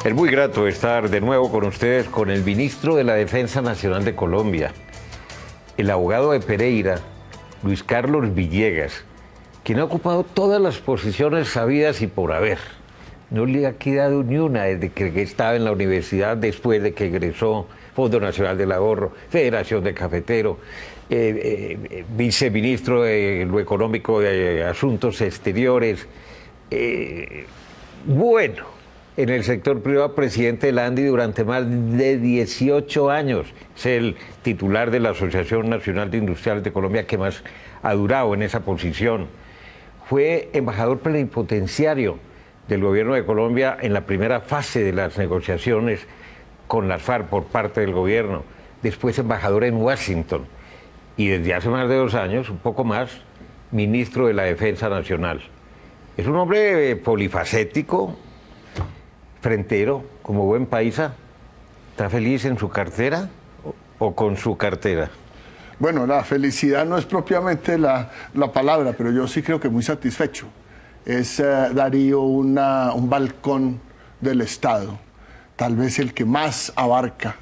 Es muy grato estar de nuevo con ustedes, con el ministro de la Defensa Nacional de Colombia, el abogado de Pereira, Luis Carlos Villegas, quien ha ocupado todas las posiciones sabidas y por haber. No le ha quedado ni una desde que estaba en la universidad, después de que egresó, Fondo Nacional del Ahorro, Federación de Cafeteros, viceministro de lo Económico de Asuntos Exteriores. Bueno, en el sector privado, presidente de la ANDI durante más de 18 años. Es el titular de la Asociación Nacional de Industriales de Colombia que más ha durado en esa posición. Fue embajador plenipotenciario del gobierno de Colombia en la primera fase de las negociaciones con las FARC por parte del gobierno. Después embajador en Washington. Y desde hace más de 2 años, un poco más, ministro de la Defensa Nacional. Es un hombre polifacético, frentero, como buen paisa. ¿Está feliz en su cartera o con su cartera? Bueno, la felicidad no es propiamente la palabra, pero yo sí creo que muy satisfecho. Es, Darío, un balcón del Estado, tal vez el que más abarca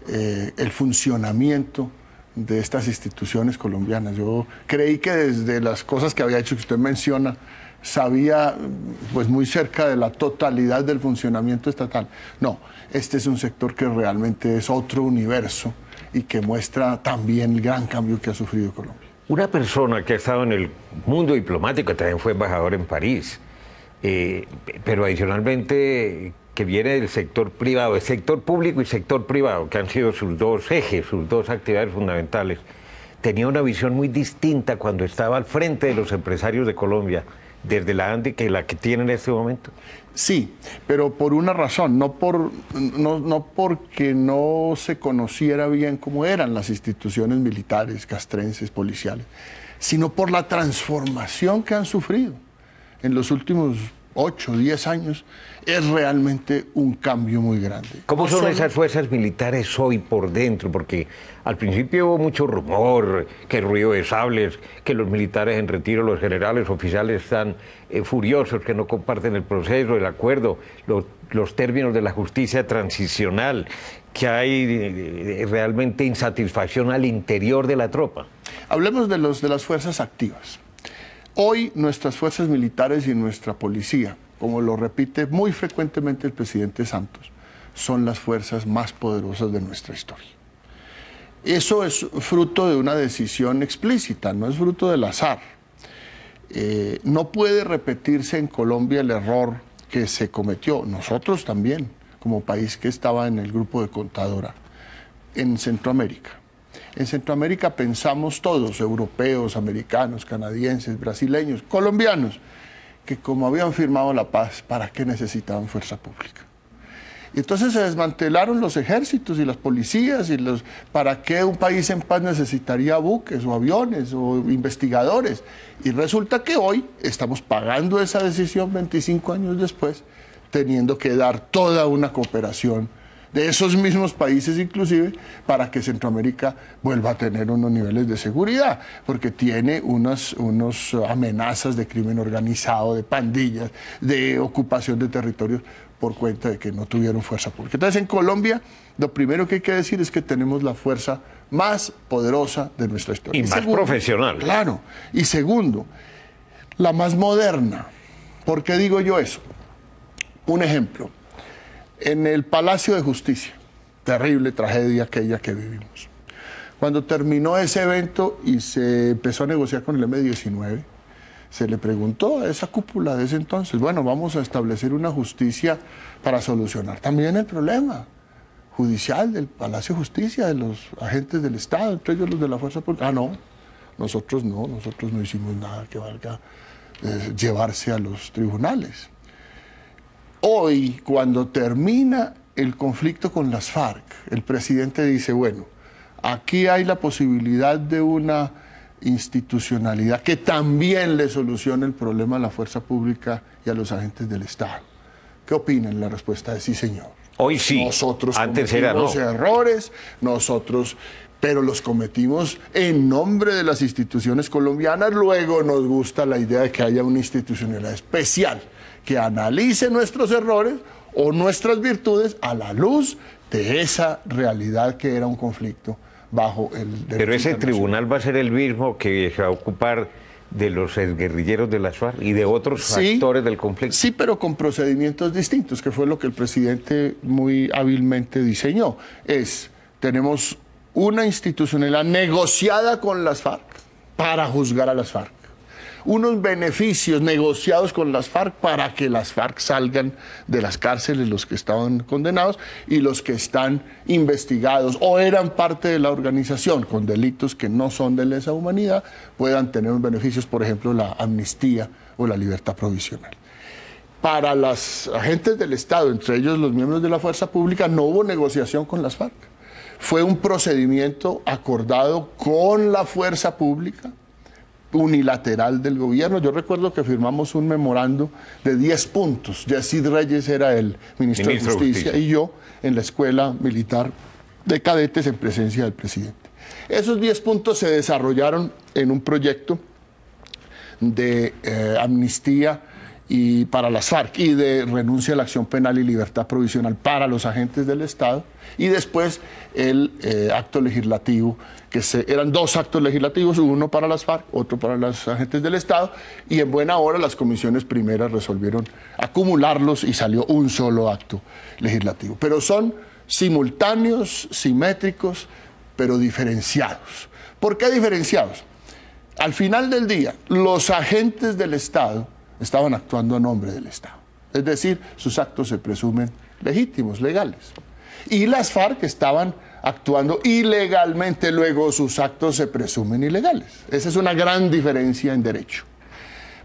el funcionamiento de estas instituciones colombianas. Yo creí que desde las cosas que había hecho, que usted menciona, sabía pues muy cerca de la totalidad del funcionamiento estatal. No, este es un sector que realmente es otro universo y que muestra también el gran cambio que ha sufrido Colombia. Una persona que ha estado en el mundo diplomático, también fue embajador en París, pero adicionalmente que viene del sector privado, el sector público y sector privado, que han sido sus dos ejes, sus dos actividades fundamentales, tenía una visión muy distinta cuando estaba al frente de los empresarios de Colombia, desde la ANDI, que la que tiene en este momento. Sí, pero por una razón, no porque no se conociera bien cómo eran las instituciones militares, castrenses, policiales, sino por la transformación que han sufrido en los últimos 8 o 10 años. Es realmente un cambio muy grande. ¿Cómo son esas fuerzas militares hoy por dentro? Porque al principio hubo mucho rumor, que ruido de sables, que los militares en retiro, los generales oficiales están furiosos, que no comparten el proceso, el acuerdo, los términos de la justicia transicional, que hay realmente insatisfacción al interior de la tropa. Hablemos de las fuerzas activas. Hoy nuestras fuerzas militares y nuestra policía, como lo repite muy frecuentemente el presidente Santos, son las fuerzas más poderosas de nuestra historia. Eso es fruto de una decisión explícita, no es fruto del azar. No puede repetirse en Colombia el error que se cometió, nosotros también, como país que estaba en el grupo de Contadora, en Centroamérica. En Centroamérica pensamos todos, europeos, americanos, canadienses, brasileños, colombianos, que como habían firmado la paz, ¿para qué necesitaban fuerza pública? Y entonces se desmantelaron los ejércitos y las policías, ¿para qué un país en paz necesitaría buques o aviones o investigadores? Y resulta que hoy estamos pagando esa decisión 25 años después, teniendo que dar toda una cooperación de esos mismos países inclusive, para que Centroamérica vuelva a tener unos niveles de seguridad, porque tiene unas amenazas de crimen organizado, de pandillas, de ocupación de territorios, por cuenta de que no tuvieron fuerza pública. Entonces en Colombia, lo primero que hay que decir es que tenemos la fuerza más poderosa de nuestra historia. Y más profesional. Claro. Y segundo, la más moderna. ¿Por qué digo yo eso? Un ejemplo. En el Palacio de Justicia, terrible tragedia aquella que vivimos. Cuando terminó ese evento y se empezó a negociar con el M-19, se le preguntó a esa cúpula de ese entonces, bueno, vamos a establecer una justicia para solucionar también el problema judicial del Palacio de Justicia, de los agentes del Estado, entre ellos los de la Fuerza Pública. Ah, no, nosotros no hicimos nada que valga llevarse a los tribunales. Hoy, cuando termina el conflicto con las FARC, el presidente dice, bueno, aquí hay la posibilidad de una institucionalidad que también le solucione el problema a la fuerza pública y a los agentes del Estado. ¿Qué opinan? La respuesta es sí, señor. Hoy sí, nosotros antes era no. Errores, pero los cometimos en nombre de las instituciones colombianas. Luego nos gusta la idea de que haya una institucionalidad especial que analice nuestros errores o nuestras virtudes a la luz de esa realidad que era un conflicto bajo el derecho Pero ese internacional. tribunal va a ser el mismo que se va a ocupar de los exguerrilleros de las FARC y de otros actores del conflicto. Sí, pero con procedimientos distintos, que fue lo que el presidente muy hábilmente diseñó. Tenemos una institucionalidad negociada con las FARC para juzgar a las FARC. Unos beneficios negociados con las FARC para que las FARC salgan de las cárceles, los que estaban condenados, y los que están investigados o eran parte de la organización con delitos que no son de lesa humanidad, puedan tener unos beneficios, por ejemplo, la amnistía o la libertad provisional. Para los agentes del Estado, entre ellos los miembros de la fuerza pública, no hubo negociación con las FARC. Fue un procedimiento acordado con la fuerza pública, unilateral del gobierno. Yo recuerdo que firmamos un memorando de 10 puntos. Yacid Reyes era el ministro de Justicia y yo en la Escuela Militar de Cadetes en presencia del presidente. Esos 10 puntos se desarrollaron en un proyecto de amnistía y para las FARC y de renuncia a la acción penal y libertad provisional para los agentes del Estado, y después el acto legislativo, que eran 2 actos legislativos, uno para las FARC, otro para los agentes del Estado, y en buena hora las comisiones primeras resolvieron acumularlos y salió un solo acto legislativo. Pero son simultáneos, simétricos, pero diferenciados. ¿Por qué diferenciados? Al final del día, los agentes del Estado estaban actuando a nombre del Estado. Es decir, sus actos se presumen legítimos, legales. Y las FARC estaban actuando ilegalmente, luego sus actos se presumen ilegales. Esa es una gran diferencia en derecho.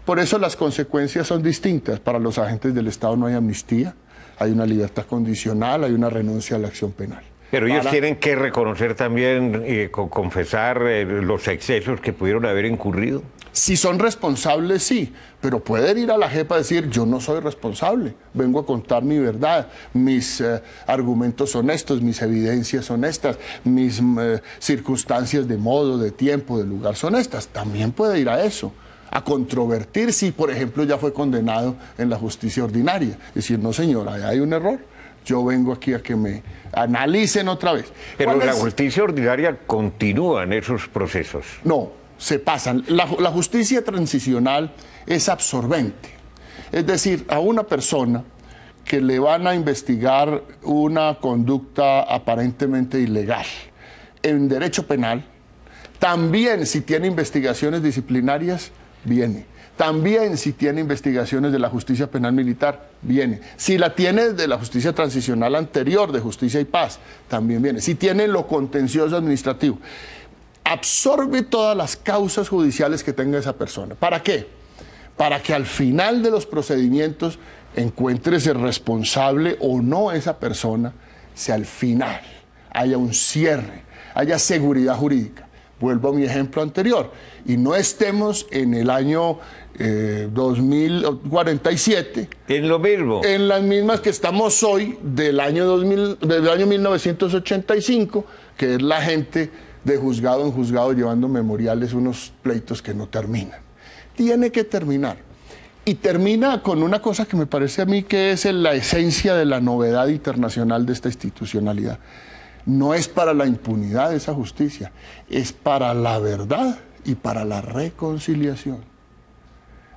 Por eso las consecuencias son distintas. Para los agentes del Estado no hay amnistía, hay una libertad condicional, hay una renuncia a la acción penal. Pero ellos tienen que reconocer también, confesar los excesos que pudieron haber incurrido. Si son responsables, sí, pero pueden ir a la JEP a decir, yo no soy responsable, vengo a contar mi verdad, mis argumentos son estos, mis evidencias son estas, mis circunstancias de modo, de tiempo, de lugar son estas. También puede ir a eso, a controvertir si, por ejemplo, ya fue condenado en la justicia ordinaria. Decir, no señora, hay un error, yo vengo aquí a que me analicen otra vez. Pero la justicia ordinaria continúa en esos procesos. No. Se pasan. La justicia transicional es absorbente. Es decir, a una persona que le van a investigar una conducta aparentemente ilegal en derecho penal, también si tiene investigaciones disciplinarias, viene. También si tiene investigaciones de la justicia penal militar, viene. Si la tiene de la justicia transicional anterior, de Justicia y Paz, también viene. Si tiene lo contencioso administrativo, absorbe todas las causas judiciales que tenga esa persona. ¿Para qué? Para que al final de los procedimientos encuentres el responsable o no esa persona, si al final haya un cierre, haya seguridad jurídica. Vuelvo a mi ejemplo anterior, y no estemos en el año 2047. En lo mismo. En las mismas que estamos hoy del año 1985, que es la gente de juzgado en juzgado llevando memoriales, unos pleitos que no terminan. Tiene que terminar. Y termina con una cosa que me parece a mí que es la esencia de la novedad internacional de esta institucionalidad. No es para la impunidad de esa justicia, es para la verdad y para la reconciliación.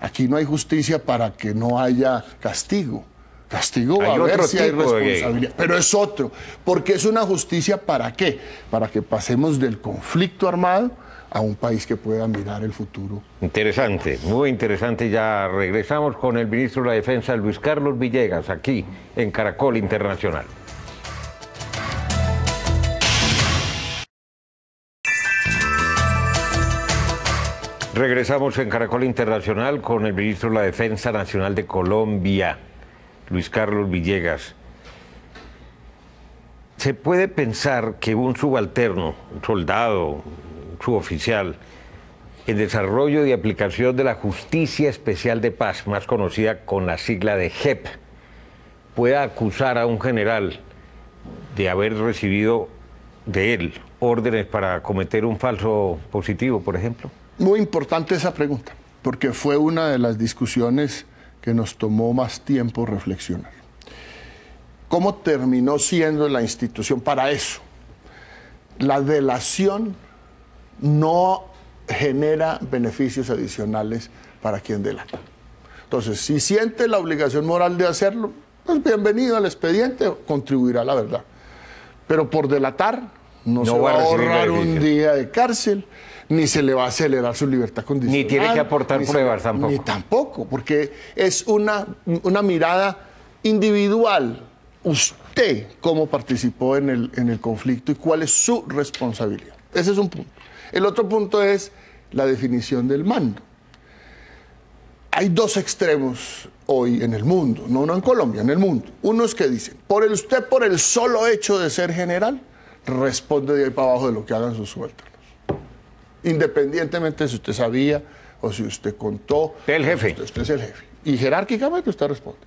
Aquí no hay justicia para que no haya castigo. Castigo va a haber si hay responsabilidad, pero es otro, porque es una justicia ¿para qué? Para que pasemos del conflicto armado a un país que pueda mirar el futuro. Interesante, muy interesante. Ya regresamos con el ministro de la Defensa, Luis Carlos Villegas, aquí en Caracol Internacional. Regresamos en Caracol Internacional con el ministro de la Defensa Nacional de Colombia, Luis Carlos Villegas. ¿Se puede pensar que un subalterno, un soldado, un suboficial, en desarrollo y aplicación de la Justicia Especial de Paz, más conocida con la sigla de JEP, pueda acusar a un general de haber recibido de él órdenes para cometer un falso positivo, por ejemplo? Muy importante esa pregunta, porque fue una de las discusiones que nos tomó más tiempo reflexionar. ¿Cómo terminó siendo la institución para eso? La delación no genera beneficios adicionales para quien delata. Entonces, si siente la obligación moral de hacerlo, pues bienvenido al expediente, contribuirá a la verdad. Pero por delatar no se va a ahorrar un día de cárcel, ni se le va a acelerar su libertad condicional. Ni tiene que aportar pruebas tampoco. Ni tampoco, porque es una mirada individual. Usted, cómo participó en el conflicto y cuál es su responsabilidad. Ese es un punto. El otro punto es la definición del mando. Hay dos extremos hoy en el mundo, no en Colombia, en el mundo. Unos que dicen, usted por el solo hecho de ser general, responde de ahí para abajo de lo que hagan sus subalternos. Independientemente de si usted sabía o si usted contó. El jefe. Usted es el jefe. Y jerárquicamente usted responde.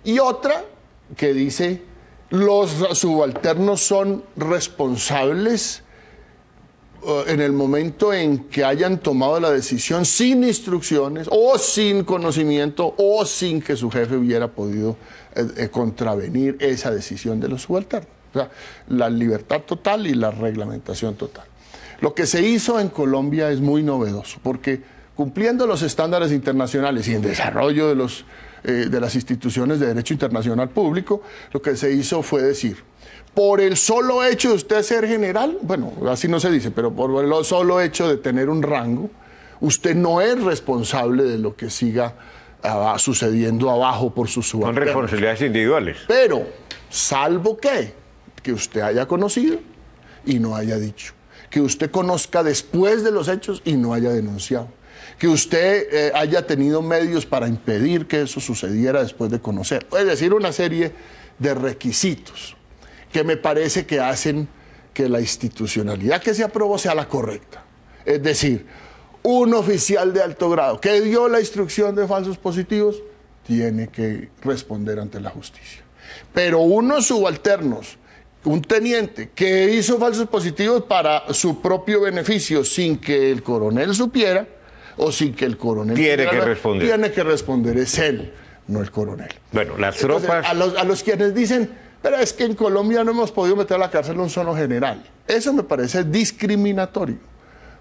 Y otra que dice, los subalternos son responsables en el momento en que hayan tomado la decisión sin instrucciones o sin conocimiento o sin que su jefe hubiera podido contravenir esa decisión de los subalternos. O sea, la libertad total y la reglamentación total. Lo que se hizo en Colombia es muy novedoso, porque cumpliendo los estándares internacionales y en desarrollo de las instituciones de derecho internacional público, lo que se hizo fue decir, por el solo hecho de usted ser general, bueno, así no se dice, pero por el solo hecho de tener un rango, usted no es responsable de lo que siga sucediendo abajo por sus subalternos. Son responsabilidades individuales. Pero, salvo que usted haya conocido y no haya dicho, que usted conozca después de los hechos y no haya denunciado, que usted haya tenido medios para impedir que eso sucediera después de conocer. Es decir, una serie de requisitos que me parece que hacen que la institucionalidad que se aprobó sea la correcta. Es decir, un oficial de alto grado que dio la instrucción de falsos positivos tiene que responder ante la justicia. Pero unos subalternos, un teniente que hizo falsos positivos para su propio beneficio sin que el coronel supiera o sin que el coronel tiene que responder, es él, no el coronel. Bueno, las tropas... Entonces, a los quienes dicen, pero es que en Colombia no hemos podido meter a la cárcel un solo general. Eso me parece discriminatorio.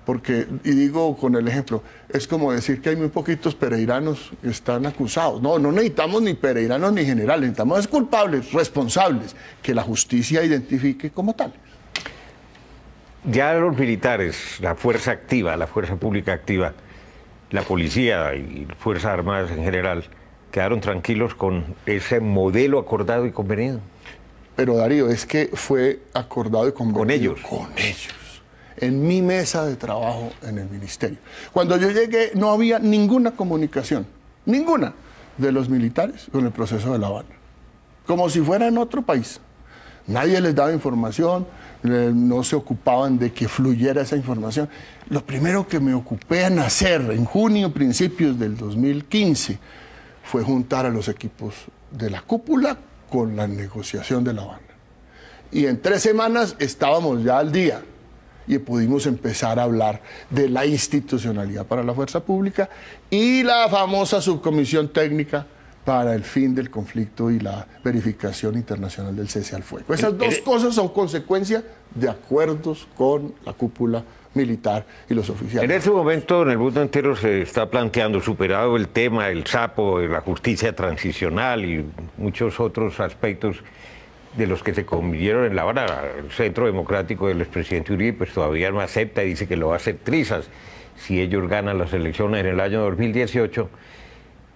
Porque, y digo con el ejemplo, es como decir que hay muy poquitos pereiranos que están acusados. No necesitamos ni pereiranos ni generales, necesitamos culpables, responsables, que la justicia identifique como tales. Ya los militares, la fuerza activa, la fuerza pública activa, la policía y Fuerzas Armadas en general, quedaron tranquilos con ese modelo acordado y convenido. Pero Darío, es que fue acordado y convenido. Con ellos. Con ellos. En mi mesa de trabajo en el ministerio. Cuando yo llegué no había ninguna comunicación, ninguna, de los militares con el proceso de La Habana. Como si fuera en otro país. Nadie les daba información, no se ocupaban de que fluyera esa información. Lo primero que me ocupé en hacer en junio, principios del 2015, fue juntar a los equipos de la cúpula con la negociación de La Habana. Y en 3 semanas estábamos ya al día y pudimos empezar a hablar de la institucionalidad para la fuerza pública y la famosa subcomisión técnica para el fin del conflicto y la verificación internacional del cese al fuego. Esas dos cosas son consecuencia de acuerdos con la cúpula militar y los oficiales. En este momento en el mundo entero se está planteando, superado el tema del sapo, de la justicia transicional y muchos otros aspectos de los que se convivieron en La Habana. El Centro Democrático del expresidente Uribe pues todavía no acepta y dice que lo va a hacer trizas si ellos ganan las elecciones en el año 2018.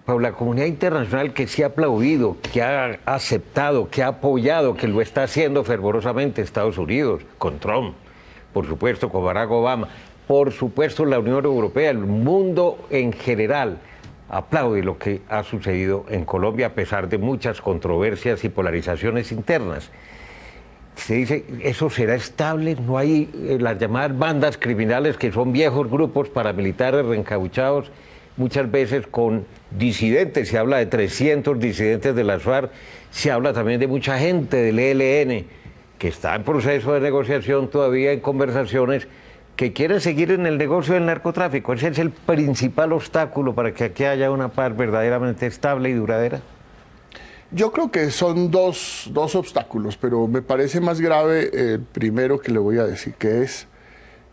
Pero la comunidad internacional que se ha aplaudido, que ha aceptado, que ha apoyado, que lo está haciendo fervorosamente, Estados Unidos, con Trump, por supuesto con Barack Obama, por supuesto la Unión Europea, el mundo en general, aplaude lo que ha sucedido en Colombia a pesar de muchas controversias y polarizaciones internas. Se dice, ¿eso será estable? No hay las llamadas bandas criminales que son viejos grupos paramilitares reencauchados, muchas veces con disidentes, se habla de 300 disidentes de las FARC, se habla también de mucha gente del ELN, que está en proceso de negociación todavía, en conversaciones, que quieren seguir en el negocio del narcotráfico. Ese es el principal obstáculo para que aquí haya una paz verdaderamente estable y duradera. Yo creo que son dos obstáculos, pero me parece más grave el primero que le voy a decir, que es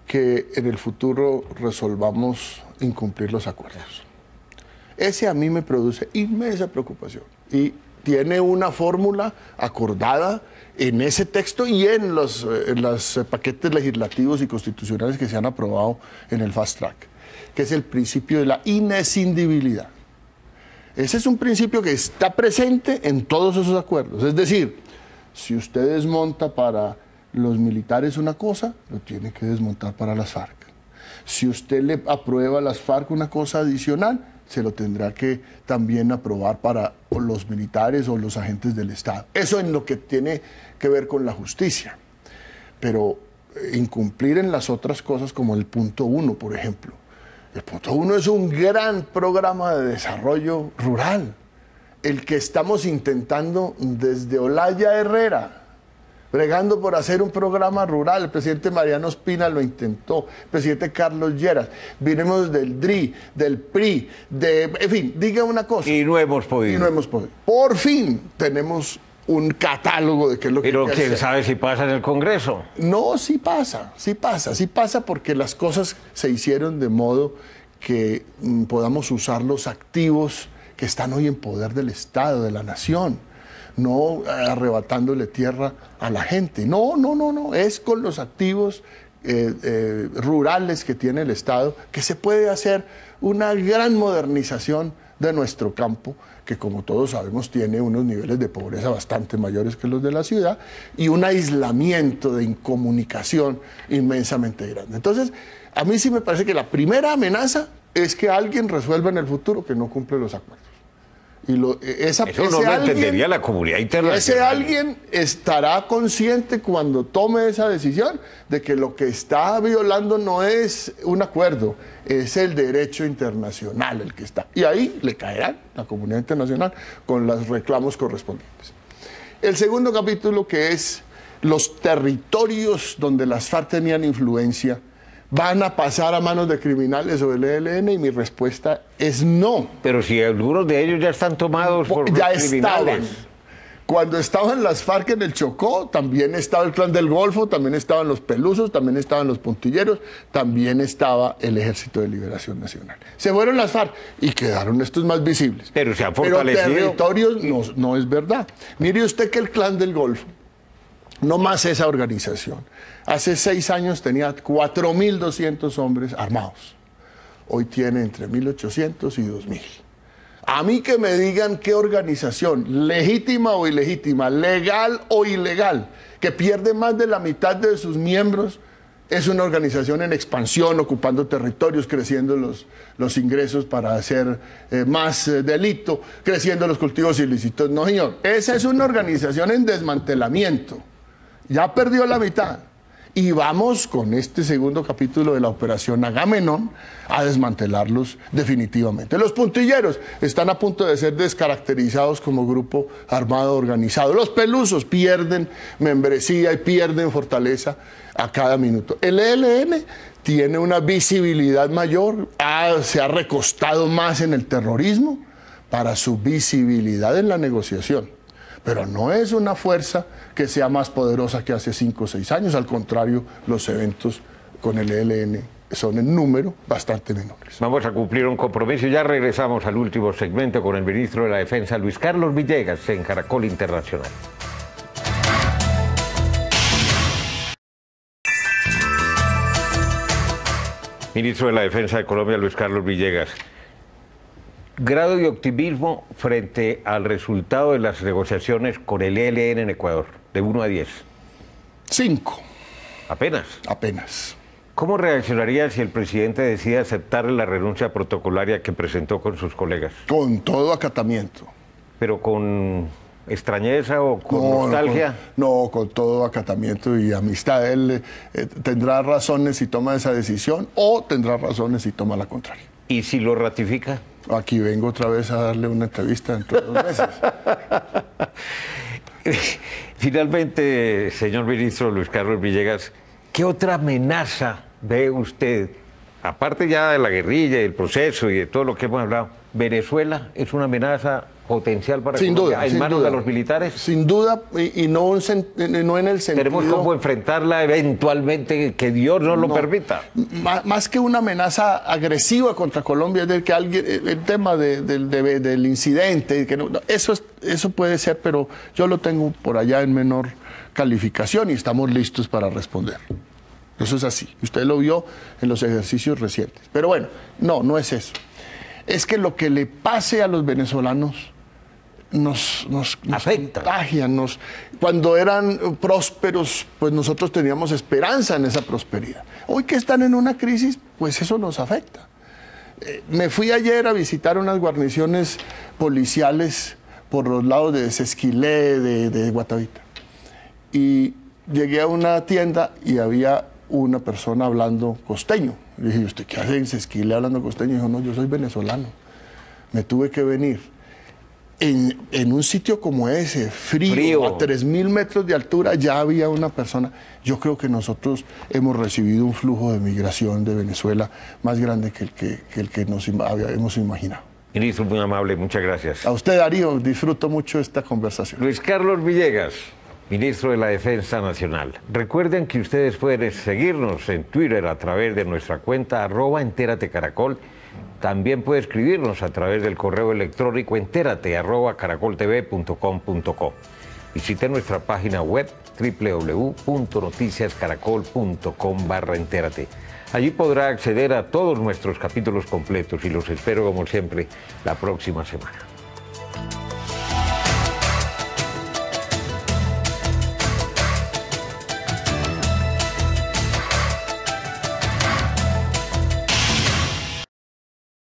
que en el futuro resolvamos incumplir los acuerdos. Ese a mí me produce inmensa preocupación y tiene una fórmula acordada en ese texto y en los paquetes legislativos y constitucionales que se han aprobado en el Fast Track, que es el principio de la inescindibilidad. Ese es un principio que está presente en todos esos acuerdos. Es decir, si usted desmonta para los militares una cosa, lo tiene que desmontar para las FARC. Si usted le aprueba a las FARC una cosa adicional, se lo tendrá que también aprobar para los militares o los agentes del Estado. Eso en lo que tiene que ver con la justicia. Pero incumplir en las otras cosas, como el punto 1, por ejemplo. El punto 1 es un gran programa de desarrollo rural, el que estamos intentando desde Olaya Herrera, bregando por hacer un programa rural. El presidente Mariano Ospina lo intentó, el presidente Carlos Lleras. Vinimos del DRI, del PRI, en fin, diga una cosa. Y no hemos podido. Y no hemos podido. Por fin tenemos un catálogo de qué es lo que hay que hacer. Pero quién sabe si pasa en el Congreso. No, sí pasa porque las cosas se hicieron de modo que podamos usar los activos que están hoy en poder del Estado, de la nación, no arrebatándole tierra a la gente. No, es con los activos rurales que tiene el Estado que se puede hacer una gran modernización de nuestro campo, que como todos sabemos tiene unos niveles de pobreza bastante mayores que los de la ciudad y un aislamiento de incomunicación inmensamente grande. Entonces, a mí sí me parece que la primera amenaza es que alguien resuelva en el futuro que no cumple los acuerdos. Y eso no lo entendería la comunidad internacional. Ese alguien estará consciente cuando tome esa decisión de que lo que está violando no es un acuerdo, es el derecho internacional el que está. Y ahí le caerá la comunidad internacional con los reclamos correspondientes. El segundo capítulo, que es los territorios donde las FARC tenían influencia, ¿van a pasar a manos de criminales o del ELN? Y mi respuesta es no. Pero si algunos de ellos ya están tomados por ya criminales. Estaban. Cuando estaban las FARC en el Chocó, también estaba el Clan del Golfo, también estaban los Pelusos, también estaban los Puntilleros, también estaba el Ejército de Liberación Nacional. Se fueron las FARC y quedaron estos más visibles. Pero se han fortalecido. Pero territorios no es verdad. Mire usted que el Clan del Golfo, no más esa organización, hace 6 años tenía 4.200 hombres armados. Hoy tiene entre 1.800 y 2.000. A mí que me digan qué organización, legítima o ilegítima, legal o ilegal, que pierde más de la mitad de sus miembros, es una organización en expansión, ocupando territorios, creciendo los ingresos para hacer más delito, creciendo los cultivos ilícitos. No, señor, esa es una organización en desmantelamiento. Ya perdió la mitad. Y vamos con este segundo capítulo de la operación Agamenón a desmantelarlos definitivamente. Los puntilleros están a punto de ser descaracterizados como grupo armado organizado. Los pelusos pierden membresía y pierden fortaleza a cada minuto. El ELN tiene una visibilidad mayor, se ha recostado más en el terrorismo para su visibilidad en la negociación. Pero no es una fuerza que sea más poderosa que hace 5 o 6 años. Al contrario, los eventos con el ELN son en número bastante menores. Vamos a cumplir un compromiso y ya regresamos al último segmento con el ministro de la Defensa, Luis Carlos Villegas, en Caracol Internacional. Ministro de la Defensa de Colombia, Luis Carlos Villegas. Grado de optimismo frente al resultado de las negociaciones con el ELN en Ecuador, de 1 a 10. 5. ¿Apenas? Apenas. ¿Cómo reaccionaría si el presidente decide aceptar la renuncia protocolaria que presentó con sus colegas? Con todo acatamiento. ¿Pero con extrañeza o con nostalgia? Con todo acatamiento y amistad. Él tendrá razones si toma esa decisión o tendrá razones si toma la contraria. ¿Y si lo ratifica? Aquí vengo otra vez a darle una entrevista dentro de 2 meses. Finalmente, señor ministro Luis Carlos Villegas, ¿qué otra amenaza ve usted? Aparte ya de la guerrilla, del proceso y de todo lo que hemos hablado, ¿Venezuela es una amenaza potencial para Sin Colombia duda, en sin manos duda. de los militares? Sin duda, y no, no en el sentido... Tenemos cómo enfrentarla eventualmente, que Dios no lo permita. Más que una amenaza agresiva contra Colombia, es del que alguien, el tema del incidente, que eso puede ser, pero yo lo tengo por allá en menor calificación y estamos listos para responder. Eso es así. Usted lo vio en los ejercicios recientes. Pero bueno, no es eso. Es que lo que le pase a los venezolanos nos afecta. Contagia, cuando eran prósperos, pues nosotros teníamos esperanza en esa prosperidad. Hoy que están en una crisis, pues eso nos afecta. Me fui ayer a visitar unas guarniciones policiales por los lados de Sesquilé, de Guatavita. Y llegué a una tienda y había una persona hablando costeño. Le dije, ¿usted qué hace en Sesquilé hablando costeño? Y dijo, no, yo soy venezolano. Me tuve que venir. En un sitio como ese, frío, a 3.000 metros de altura, ya había una persona. Yo creo que nosotros hemos recibido un flujo de migración de Venezuela más grande que el que nos habíamos imaginado. Ministro, muy amable, muchas gracias. A usted, Darío, disfruto mucho esta conversación. Luis Carlos Villegas, ministro de la Defensa Nacional. Recuerden que ustedes pueden seguirnos en Twitter a través de nuestra cuenta @entératecaracol. También puede escribirnos a través del correo electrónico enterate@caracoltv.com.co. Visite nuestra página web www.noticiascaracol.com/entérate. Allí podrá acceder a todos nuestros capítulos completos y los espero como siempre la próxima semana.